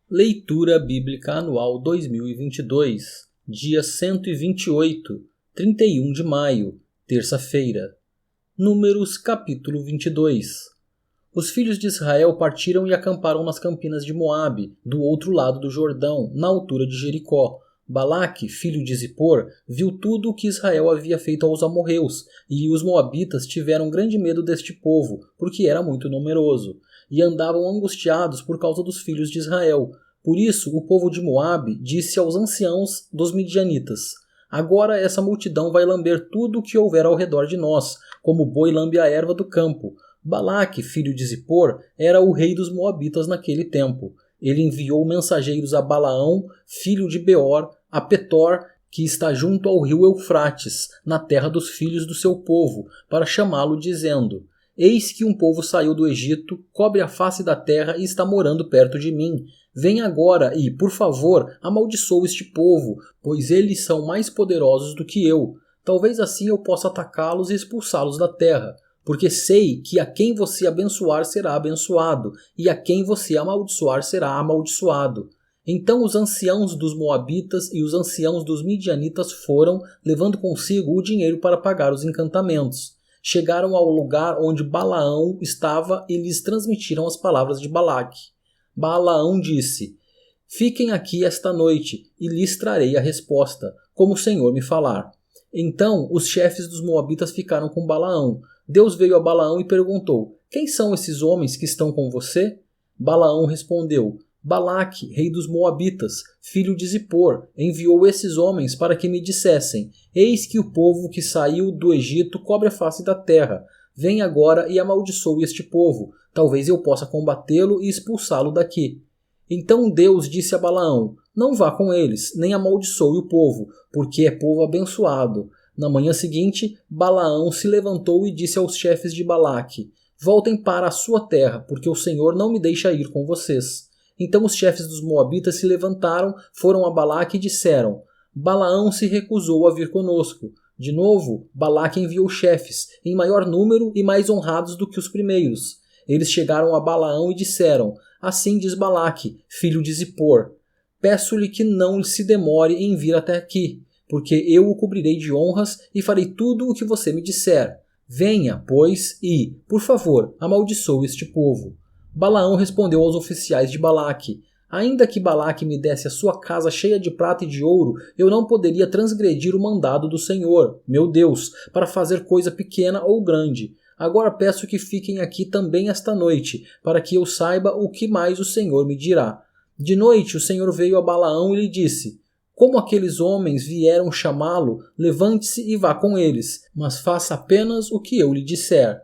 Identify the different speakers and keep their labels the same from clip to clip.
Speaker 1: Leitura Bíblica Anual 2022, dia 128, 31 de maio, terça-feira. Números capítulo 22. Os filhos de Israel partiram e acamparam nas campinas de Moabe, do outro lado do Jordão, na altura de Jericó. Balaque, filho de Zippor, viu tudo o que Israel havia feito aos amorreus, e os moabitas tiveram grande medo deste povo, porque era muito numeroso, e andavam angustiados por causa dos filhos de Israel. Por isso o povo de Moabe disse aos anciãos dos midianitas: agora essa multidão vai lamber tudo o que houver ao redor de nós, como o boi lambe a erva do campo. Balaque, filho de Zippor, era o rei dos moabitas naquele tempo. Ele enviou mensageiros a Balaão, filho de Beor, a Petor, que está junto ao rio Eufrates, na terra dos filhos do seu povo, para chamá-lo, dizendo: eis que um povo saiu do Egito, cobre a face da terra e está morando perto de mim. Vem agora e, por favor, amaldiçoa este povo, pois eles são mais poderosos do que eu. Talvez assim eu possa atacá-los e expulsá-los da terra. Porque sei que a quem você abençoar será abençoado, e a quem você amaldiçoar será amaldiçoado. Então os anciãos dos moabitas e os anciãos dos midianitas foram, levando consigo o dinheiro para pagar os encantamentos. Chegaram ao lugar onde Balaão estava e lhes transmitiram as palavras de Balaque. Balaão disse: fiquem aqui esta noite, e lhes trarei a resposta, como o Senhor me falar. Então os chefes dos moabitas ficaram com Balaão. Deus veio a Balaão e perguntou: quem são esses homens que estão com você? Balaão respondeu: Balaque, rei dos moabitas, filho de Zippor, enviou esses homens para que me dissessem: eis que o povo que saiu do Egito cobre a face da terra. Vem agora e amaldiçoe este povo. Talvez eu possa combatê-lo e expulsá-lo daqui. Então Deus disse a Balaão: não vá com eles, nem amaldiçoe o povo, porque é povo abençoado. Na manhã seguinte, Balaão se levantou e disse aos chefes de Balaque: voltem para a sua terra, porque o Senhor não me deixa ir com vocês. Então os chefes dos moabitas se levantaram, foram a Balaque e disseram: Balaão se recusou a vir conosco. De novo, Balaque enviou chefes, em maior número e mais honrados do que os primeiros. Eles chegaram a Balaão e disseram: assim diz Balaque, filho de Zippor: peço-lhe que não se demore em vir até aqui, porque eu o cobrirei de honras e farei tudo o que você me disser. Venha, pois, e, por favor, amaldiçoe este povo. Balaão respondeu aos oficiais de Balaque: ainda que Balaque me desse a sua casa cheia de prata e de ouro, eu não poderia transgredir o mandado do Senhor, meu Deus, para fazer coisa pequena ou grande. Agora peço que fiquem aqui também esta noite, para que eu saiba o que mais o Senhor me dirá. De noite o Senhor veio a Balaão e lhe disse: como aqueles homens vieram chamá-lo, levante-se e vá com eles, mas faça apenas o que eu lhe disser.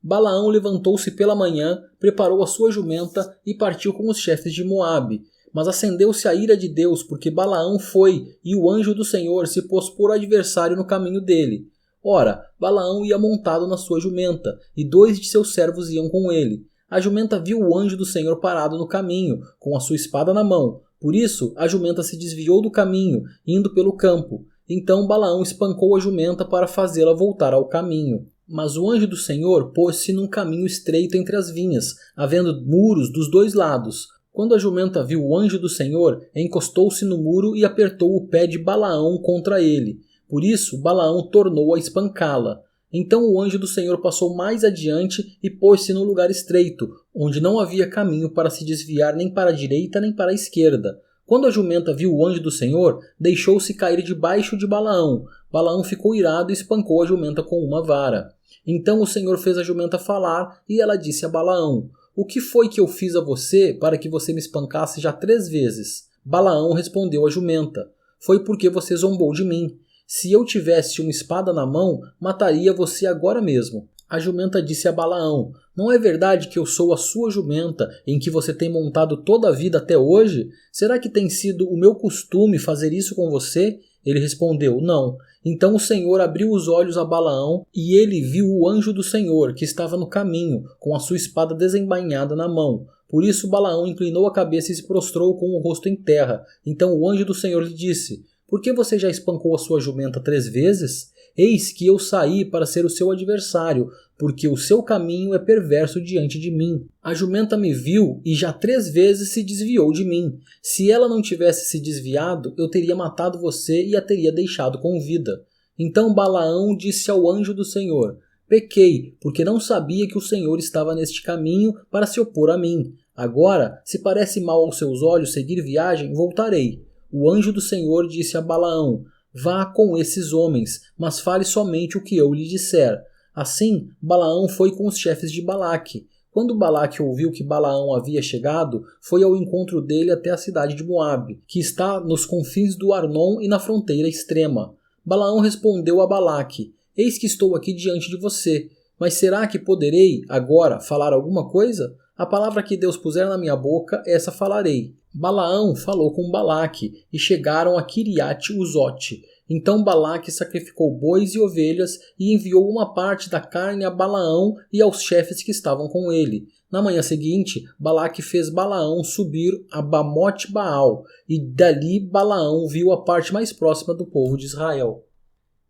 Speaker 1: Balaão levantou-se pela manhã, preparou a sua jumenta e partiu com os chefes de Moabe. Mas acendeu-se a ira de Deus, porque Balaão foi, e o anjo do Senhor se pôs por adversário no caminho dele. Ora, Balaão ia montado na sua jumenta, e 2 de seus servos iam com ele. A jumenta viu o anjo do Senhor parado no caminho, com a sua espada na mão. Por isso, a jumenta se desviou do caminho, indo pelo campo. Então Balaão espancou a jumenta para fazê-la voltar ao caminho. Mas o anjo do Senhor pôs-se num caminho estreito entre as vinhas, havendo muros dos 2 lados. Quando a jumenta viu o anjo do Senhor, encostou-se no muro e apertou o pé de Balaão contra ele. Por isso, Balaão tornou a espancá-la. Então o anjo do Senhor passou mais adiante e pôs-se no lugar estreito, onde não havia caminho para se desviar nem para a direita nem para a esquerda. Quando a jumenta viu o anjo do Senhor, deixou-se cair debaixo de Balaão. Balaão ficou irado e espancou a jumenta com uma vara. Então o Senhor fez a jumenta falar e ela disse a Balaão: o que foi que eu fiz a você para que você me espancasse já 3 vezes? Balaão respondeu à jumenta: foi porque você zombou de mim. Se eu tivesse uma espada na mão, mataria você agora mesmo. A jumenta disse a Balaão: não é verdade que eu sou a sua jumenta, em que você tem montado toda a vida até hoje? Será que tem sido o meu costume fazer isso com você? Ele respondeu: não. Então o Senhor abriu os olhos a Balaão, e ele viu o anjo do Senhor, que estava no caminho, com a sua espada desembainhada na mão. Por isso Balaão inclinou a cabeça e se prostrou com o rosto em terra. Então o anjo do Senhor lhe disse: por que você já espancou a sua jumenta 3 vezes? Eis que eu saí para ser o seu adversário, porque o seu caminho é perverso diante de mim. A jumenta me viu e já 3 vezes se desviou de mim. Se ela não tivesse se desviado, eu teria matado você e a teria deixado com vida. Então Balaão disse ao anjo do Senhor: pequei, porque não sabia que o Senhor estava neste caminho para se opor a mim. Agora, se parece mal aos seus olhos seguir viagem, voltarei. O anjo do Senhor disse a Balaão: vá com esses homens, mas fale somente o que eu lhe disser. Assim, Balaão foi com os chefes de Balaque. Quando Balaque ouviu que Balaão havia chegado, foi ao encontro dele até a cidade de Moabe, que está nos confins do Arnon e na fronteira extrema. Balaão respondeu a Balaque: eis que estou aqui diante de você, mas será que poderei, agora, falar alguma coisa? A palavra que Deus puser na minha boca, essa falarei. Balaão falou com Balaque, e chegaram a Quiriate-Uzote. Então Balaque sacrificou bois e ovelhas, e enviou uma parte da carne a Balaão e aos chefes que estavam com ele. Na manhã seguinte, Balaque fez Balaão subir a Bamote Baal, e dali Balaão viu a parte mais próxima do povo de Israel.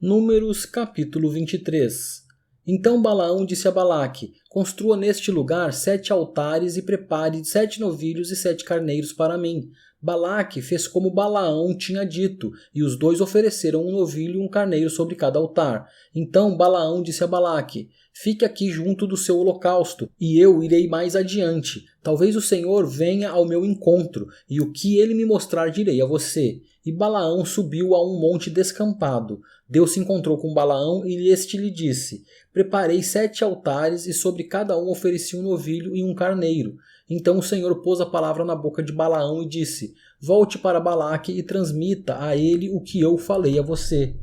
Speaker 1: Números capítulo 23. Então Balaão disse a Balaque: construa neste lugar 7 altares e prepare 7 novilhos e 7 carneiros para mim. Balaque fez como Balaão tinha dito, e os dois ofereceram um novilho e um carneiro sobre cada altar. Então Balaão disse a Balaque: fique aqui junto do seu holocausto, e eu irei mais adiante. Talvez o Senhor venha ao meu encontro, e o que ele me mostrar direi a você. E Balaão subiu a um monte descampado. Deus se encontrou com Balaão e este lhe disse: preparei 7 altares e sobre cada um ofereci um novilho e um carneiro. Então o Senhor pôs a palavra na boca de Balaão e disse: volte para Balaque e transmita a ele o que eu falei a você.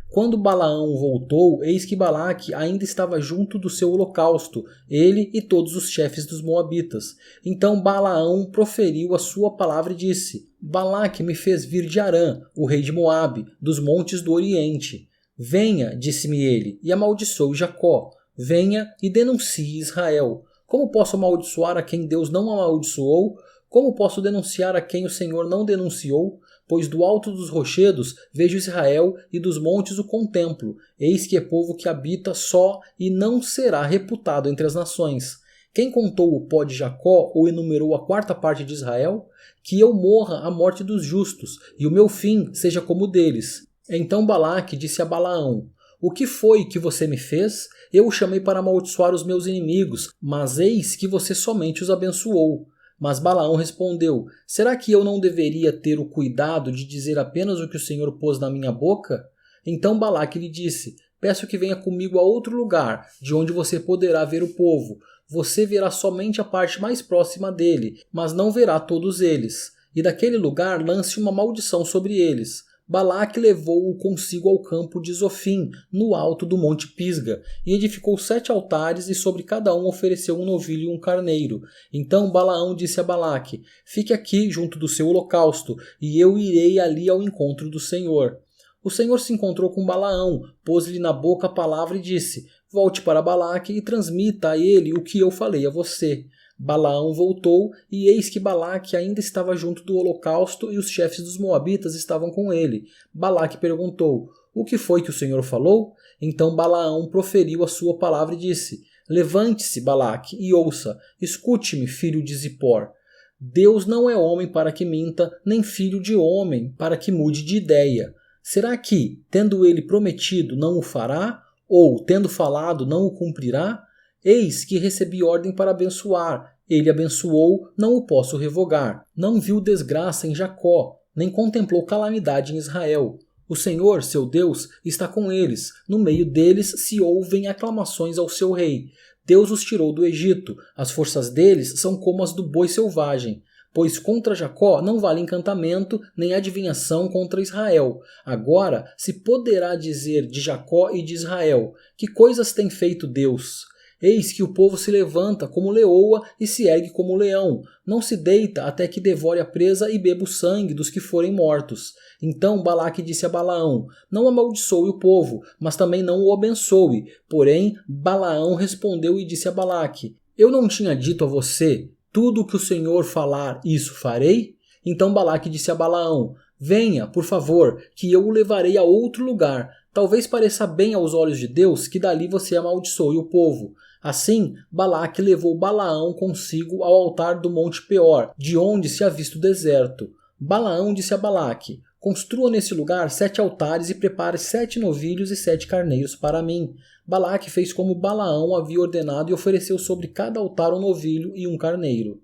Speaker 1: Quando Balaão voltou, eis que Balaque ainda estava junto do seu holocausto, ele e todos os chefes dos moabitas. Então Balaão proferiu a sua palavra e disse: Balaque me fez vir de Arã, o rei de Moabe, dos montes do Oriente. Venha, disse-me ele, e amaldiçoe Jacó. Venha e denuncie Israel. Como posso amaldiçoar a quem Deus não amaldiçoou? Como posso denunciar a quem o Senhor não denunciou? Pois do alto dos rochedos vejo Israel e dos montes o contemplo. Eis que é povo que habita só e não será reputado entre as nações. Quem contou o pó de Jacó ou enumerou a 4ª parte de Israel? Que eu morra a morte dos justos e o meu fim seja como o deles. Então Balaque disse a Balaão: o que foi que você me fez? Eu o chamei para amaldiçoar os meus inimigos, mas eis que você somente os abençoou. Mas Balaão respondeu: será que eu não deveria ter o cuidado de dizer apenas o que o Senhor pôs na minha boca? Então Balaque lhe disse: peço que venha comigo a outro lugar, de onde você poderá ver o povo. Você verá somente a parte mais próxima dele, mas não verá todos eles. E daquele lugar lance uma maldição sobre eles. Balaque levou-o consigo ao campo de Zofim, no alto do monte Pisga, e edificou 7 altares e sobre cada um ofereceu um novilho e um carneiro. Então Balaão disse a Balaque: fique aqui junto do seu holocausto, e eu irei ali ao encontro do Senhor. O Senhor se encontrou com Balaão, pôs-lhe na boca a palavra e disse: volte para Balaque e transmita a ele o que eu falei a você. Balaão voltou, e eis que Balaque ainda estava junto do holocausto e os chefes dos moabitas estavam com ele. Balaque perguntou: o que foi que o Senhor falou? Então Balaão proferiu a sua palavra e disse: levante-se, Balaque, e ouça. Escute-me, filho de Zippor. Deus não é homem para que minta, nem filho de homem para que mude de ideia. Será que, tendo ele prometido, não o fará? Ou, tendo falado, não o cumprirá? Eis que recebi ordem para abençoar. Ele abençoou, não o posso revogar. Não viu desgraça em Jacó, nem contemplou calamidade em Israel. O Senhor, seu Deus, está com eles. No meio deles se ouvem aclamações ao seu rei. Deus os tirou do Egito. As forças deles são como as do boi selvagem. Pois contra Jacó não vale encantamento, nem adivinhação contra Israel. Agora se poderá dizer de Jacó e de Israel: que coisas tem feito Deus? Eis que o povo se levanta como leoa e se ergue como leão. Não se deita até que devore a presa e beba o sangue dos que forem mortos. Então Balaque disse a Balaão: não amaldiçoe o povo, mas também não o abençoe. Porém Balaão respondeu e disse a Balaque: eu não tinha dito a você: tudo o que o Senhor falar, isso farei? Então Balaque disse a Balaão: venha, por favor, que eu o levarei a outro lugar. Talvez pareça bem aos olhos de Deus que dali você amaldiçoe o povo. Assim, Balaque levou Balaão consigo ao altar do Monte Peor, de onde se avista o deserto. Balaão disse a Balaque: construa nesse lugar 7 altares e prepare 7 novilhos e 7 carneiros para mim. Balaque fez como Balaão havia ordenado e ofereceu sobre cada altar um novilho e um carneiro.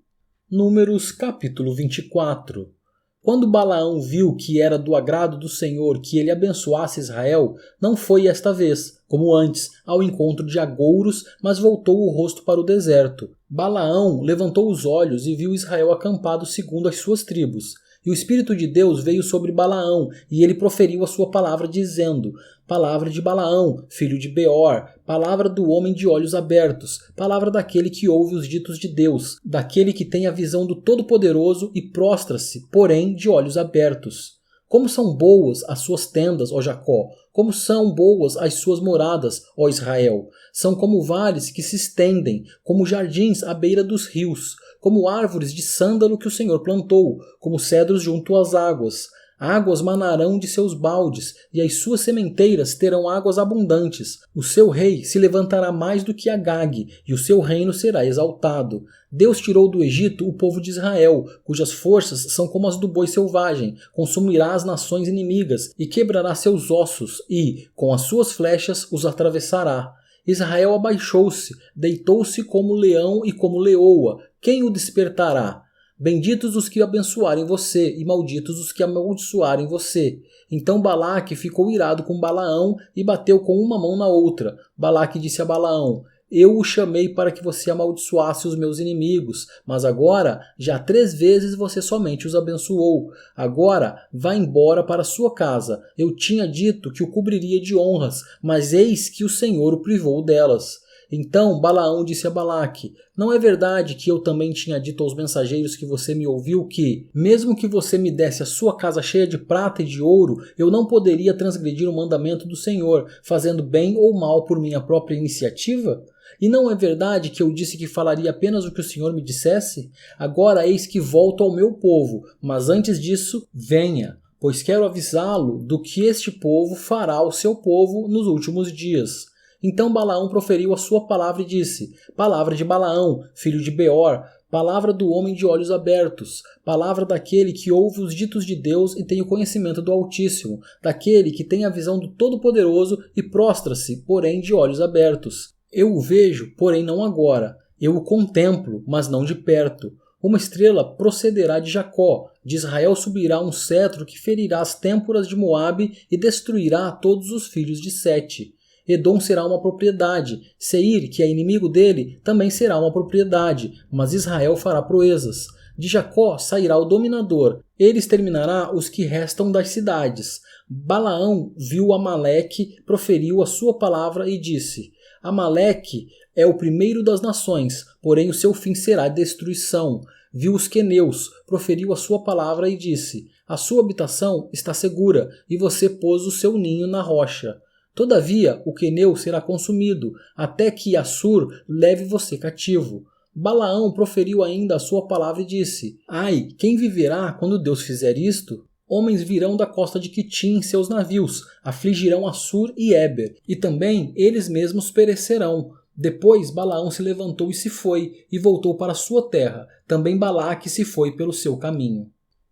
Speaker 1: Números capítulo 24. Quando Balaão viu que era do agrado do Senhor que ele abençoasse Israel, não foi esta vez, como antes, ao encontro de agouros, mas voltou o rosto para o deserto. Balaão levantou os olhos e viu Israel acampado segundo as suas tribos. E o Espírito de Deus veio sobre Balaão, e ele proferiu a sua palavra, dizendo: palavra de Balaão, filho de Beor, palavra do homem de olhos abertos, palavra daquele que ouve os ditos de Deus, daquele que tem a visão do Todo-Poderoso e prostra-se, porém, de olhos abertos. Como são boas as suas tendas, ó Jacó, como são boas as suas moradas, ó Israel. São como vales que se estendem, como jardins à beira dos rios, como árvores de sândalo que o Senhor plantou, como cedros junto às águas. Águas manarão de seus baldes, e as suas sementeiras terão águas abundantes. O seu rei se levantará mais do que Agag, e o seu reino será exaltado. Deus tirou do Egito o povo de Israel, cujas forças são como as do boi selvagem, consumirá as nações inimigas, e quebrará seus ossos, e, com as suas flechas, os atravessará. Israel abaixou-se, deitou-se como leão e como leoa. Quem o despertará? Benditos os que abençoarem você, e malditos os que amaldiçoarem você. Então Balaque ficou irado com Balaão e bateu com uma mão na outra. Balaque disse a Balaão: eu o chamei para que você amaldiçoasse os meus inimigos, mas agora já 3 vezes você somente os abençoou. Agora vá embora para sua casa. Eu tinha dito que o cobriria de honras, mas eis que o Senhor o privou delas. Então Balaão disse a Balaque: não é verdade que eu também tinha dito aos mensageiros que você me ouviu que, mesmo que você me desse a sua casa cheia de prata e de ouro, eu não poderia transgredir o mandamento do Senhor, fazendo bem ou mal por minha própria iniciativa? E não é verdade que eu disse que falaria apenas o que o Senhor me dissesse? Agora eis que volto ao meu povo, mas antes disso, venha, pois quero avisá-lo do que este povo fará ao seu povo nos últimos dias. Então Balaão proferiu a sua palavra e disse: palavra de Balaão, filho de Beor, palavra do homem de olhos abertos, palavra daquele que ouve os ditos de Deus e tem o conhecimento do Altíssimo, daquele que tem a visão do Todo-Poderoso e prostra-se, porém de olhos abertos. Eu o vejo, porém não agora. Eu o contemplo, mas não de perto. Uma estrela procederá de Jacó, de Israel subirá um cetro que ferirá as têmporas de Moabe e destruirá todos os filhos de Sete. Edom será uma propriedade, Seir, que é inimigo dele, também será uma propriedade, mas Israel fará proezas. De Jacó sairá o dominador, ele exterminará os que restam das cidades. Balaão viu Amaleque, proferiu a sua palavra e disse: Amaleque é o primeiro das nações, porém o seu fim será destruição. Viu os queneus, proferiu a sua palavra e disse: a sua habitação está segura, e você pôs o seu ninho na rocha. Todavia, o queneu será consumido, até que Assur leve você cativo. Balaão proferiu ainda a sua palavra e disse: ai, quem viverá quando Deus fizer isto? Homens virão da costa de Quitim em seus navios, afligirão Assur e Éber, e também eles mesmos perecerão. Depois Balaão se levantou e se foi, e voltou para sua terra. Também Balaque se foi pelo seu caminho.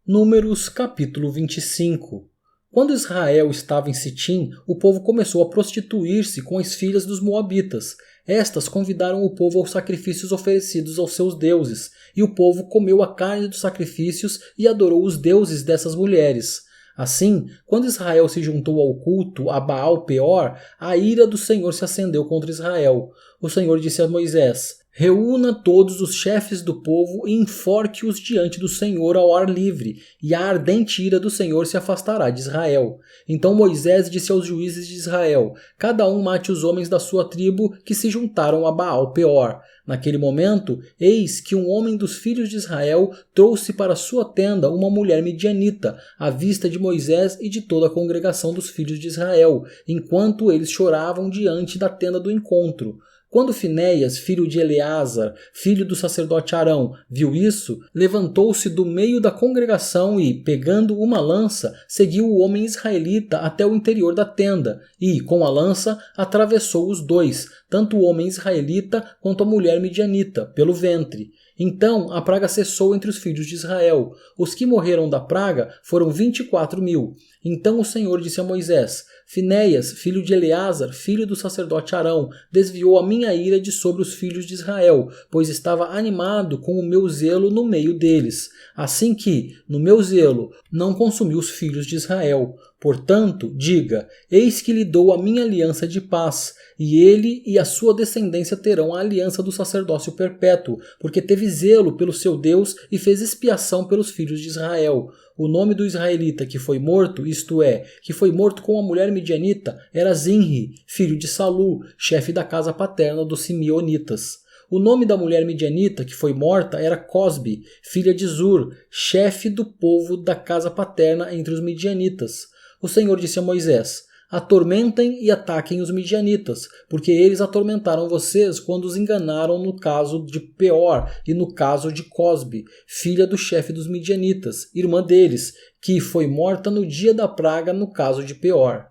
Speaker 1: Números capítulo 25. Quando Israel estava em Sitim, o povo começou a prostituir-se com as filhas dos moabitas. Estas convidaram o povo aos sacrifícios oferecidos aos seus deuses, e o povo comeu a carne dos sacrifícios e adorou os deuses dessas mulheres. Assim, quando Israel se juntou ao culto a Baal Peor, a ira do Senhor se acendeu contra Israel. O Senhor disse a Moisés: reúna todos os chefes do povo e enforque-os diante do Senhor ao ar livre, e a ardente ira do Senhor se afastará de Israel. Então Moisés disse aos juízes de Israel: cada um mate os homens da sua tribo que se juntaram a Baal Peor. Naquele momento, eis que um homem dos filhos de Israel trouxe para sua tenda uma mulher midianita, à vista de Moisés e de toda a congregação dos filhos de Israel, enquanto eles choravam diante da tenda do encontro. Quando Finéias, filho de Eleazar, filho do sacerdote Arão, viu isso, levantou-se do meio da congregação e, pegando uma lança, seguiu o homem israelita até o interior da tenda e, com a lança, atravessou os dois, tanto o homem israelita quanto a mulher midianita, pelo ventre. Então a praga cessou entre os filhos de Israel. Os que morreram da praga foram 24.000. Então o Senhor disse a Moisés: Finéias, filho de Eleazar, filho do sacerdote Arão, desviou a minha ira de sobre os filhos de Israel, pois estava animado com o meu zelo no meio deles. Assim que, no meu zelo, não consumi os filhos de Israel. Portanto, diga: eis que lhe dou a minha aliança de paz, e ele e a sua descendência terão a aliança do sacerdócio perpétuo, porque teve zelo pelo seu Deus e fez expiação pelos filhos de Israel. O nome do israelita que foi morto, isto é, que foi morto com a mulher midianita, era Zinri, filho de Salu, chefe da casa paterna dos simeonitas. O nome da mulher midianita que foi morta era Cosbi, filha de Zur, chefe do povo da casa paterna entre os midianitas. O Senhor disse a Moisés: atormentem e ataquem os midianitas, porque eles atormentaram vocês quando os enganaram no caso de Peor e no caso de Cosbi, filha do chefe dos midianitas, irmã deles, que foi morta no dia da praga no caso de Peor.